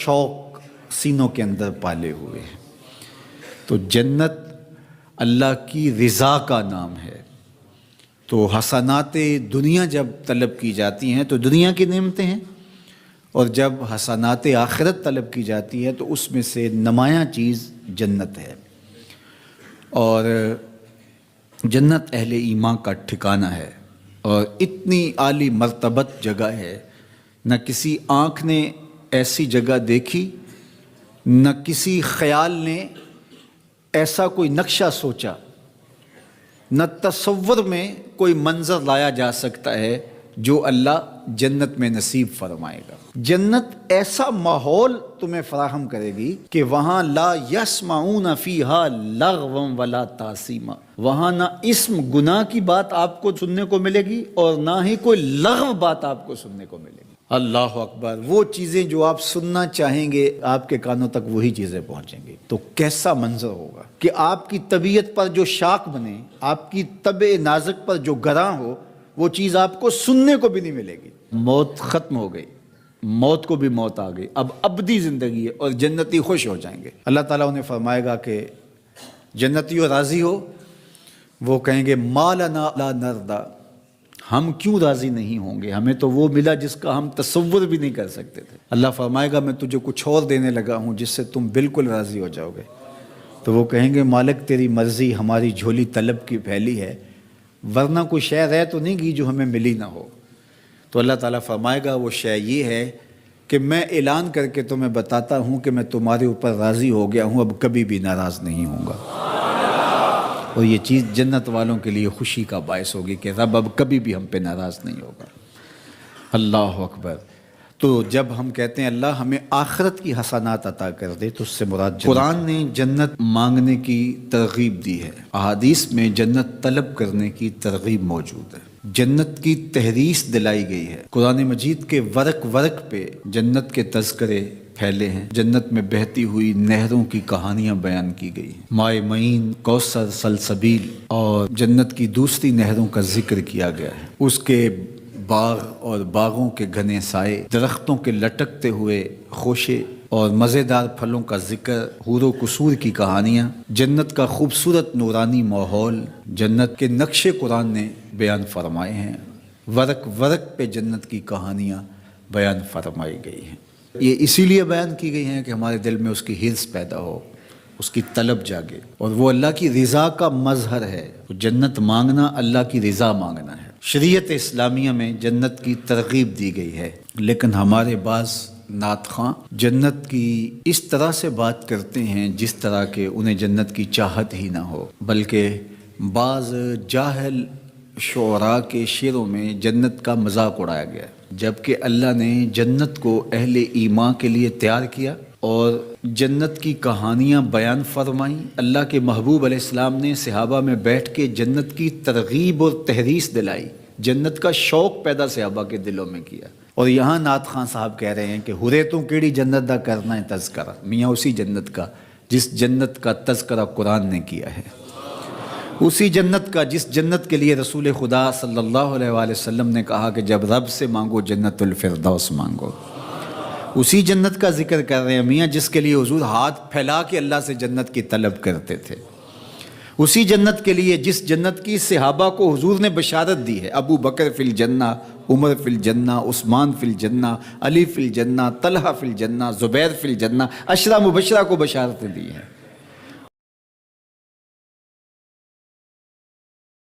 شوق سینوں کے اندر پالے ہوئے ہیں۔ تو جنت اللہ کی رضا کا نام ہے۔ تو حسنات دنیا جب طلب کی جاتی ہیں تو دنیا کی نعمتیں ہیں، اور جب حسنات آخرت طلب کی جاتی ہے تو اس میں سے نمایاں چیز جنت ہے۔ اور جنت اہل ایمان کا ٹھکانہ ہے، اور اتنی عالی مرتبت جگہ ہے، نہ کسی آنکھ نے ایسی جگہ دیکھی، نہ کسی خیال نے ایسا کوئی نقشہ سوچا، نہ تصور میں کوئی منظر لایا جا سکتا ہے جو اللہ جنت میں نصیب فرمائے گا۔ جنت ایسا ماحول تمہیں فراہم کرے گی کہ وہاں لا یسمعون فیہا لغوا ولا تاثیما، وہاں نہ اسم گناہ کی بات آپ کو سننے کو ملے گی اور نہ ہی کوئی لغو بات آپ کو سننے کو ملے گی۔ اللہ اکبر! وہ چیزیں جو آپ سننا چاہیں گے آپ کے کانوں تک وہی چیزیں پہنچیں گی۔ تو کیسا منظر ہوگا کہ آپ کی طبیعت پر جو شاق بنے، آپ کی طبع نازک پر جو گراں ہو، وہ چیز آپ کو سننے کو بھی نہیں ملے گی۔ موت ختم ہو گئی، موت کو بھی موت آ گئی، اب ابدی زندگی ہے، اور جنتی خوش ہو جائیں گے۔ اللہ تعالیٰ انہیں فرمائے گا کہ جنتیوں راضی ہو؟ وہ کہیں گے ما لنا لا نرضى، ہم کیوں راضی نہیں ہوں گے، ہمیں تو وہ ملا جس کا ہم تصور بھی نہیں کر سکتے تھے۔ اللہ فرمائے گا میں تجھے کچھ اور دینے لگا ہوں جس سے تم بالکل راضی ہو جاؤ گے۔ تو وہ کہیں گے مالک تیری مرضی، ہماری جھولی طلب کی پھیلی ہے، ورنہ کوئی شے رہ تو نہیں گی جو ہمیں ملی نہ ہو۔ تو اللہ تعالیٰ فرمائے گا وہ شے یہ ہے کہ میں اعلان کر کے تمہیں بتاتا ہوں کہ میں تمہارے اوپر راضی ہو گیا ہوں، اب کبھی بھی ناراض نہیں ہوں گا۔ اور یہ چیز جنت والوں کے لیے خوشی کا باعث ہوگی کہ رب اب کبھی بھی ہم پہ ناراض نہیں ہوگا۔ اللہ اکبر! تو جب ہم کہتے ہیں اللہ ہمیں آخرت کی حسنات عطا کر دے تو اس سے مراد جنت۔ قرآن نے جنت مانگنے کی ترغیب دی ہے، احادیث میں جنت طلب کرنے کی ترغیب موجود ہے، جنت کی تحریص دلائی گئی ہے۔ قرآن مجید کے ورق ورق پہ جنت کے تذکرے پھیلے ہیں، جنت میں بہتی ہوئی نہروں کی کہانیاں بیان کی گئی ہیں، مائے معین، کوثر، سلسبیل، اور جنت کی دوسری نہروں کا ذکر کیا گیا ہے، اس کے باغ اور باغوں کے گھنے سائے، درختوں کے لٹکتے ہوئے خوشے اور مزیدار پھلوں کا ذکر، حور و قصور کی کہانیاں، جنت کا خوبصورت نورانی ماحول، جنت کے نقشے قرآن نے بیان فرمائے ہیں، ورق ورق پہ جنت کی کہانیاں بیان فرمائی گئی ہیں۔ یہ اسی لیے بیان کی گئی ہیں کہ ہمارے دل میں اس کی حرص پیدا ہو، اس کی طلب جاگے، اور وہ اللہ کی رضا کا مظہر ہے۔ جنت مانگنا اللہ کی رضا مانگنا ہے۔ شریعت اسلامیہ میں جنت کی ترغیب دی گئی ہے، لیکن ہمارے بعض نعت خواں جنت کی اس طرح سے بات کرتے ہیں جس طرح کہ انہیں جنت کی چاہت ہی نہ ہو، بلکہ بعض جاہل شعراء کے شعروں میں جنت کا مذاق اڑایا گیا، جبکہ اللہ نے جنت کو اہل ایمان کے لیے تیار کیا اور جنت کی کہانیاں بیان فرمائیں۔ اللہ کے محبوب علیہ السلام نے صحابہ میں بیٹھ کے جنت کی ترغیب اور تحریص دلائی، جنت کا شوق پیدا صحابہ کے دلوں میں کیا۔ اور یہاں نعت خان صاحب کہہ رہے ہیں کہ ہرے تو کیڑی جنت دا کرنا ہے تذکرہ، میاں اسی جنت کا جس جنت کا تذکرہ قرآن نے کیا ہے، اسی جنت کا جس جنت کے لیے رسول خدا صلی اللہ علیہ وآلہ وسلم نے کہا کہ جب رب سے مانگو جنت الفردوس مانگو، اسی جنت کا ذکر کر رہے ہیں میاں جس کے لیے حضور ہاتھ پھیلا کے اللہ سے جنت کی طلب کرتے تھے، اسی جنت کے لیے جس جنت کی صحابہ کو حضور نے بشارت دی ہے، ابو بکر فی الجنہ، عمر فی الجنہ، عثمان فی الجنہ، علی فی الجنہ، طلحہ فی الجنہ، زبیر فی الجنہ، عشرہ مبشرہ کو بشارتیں دی ہیں۔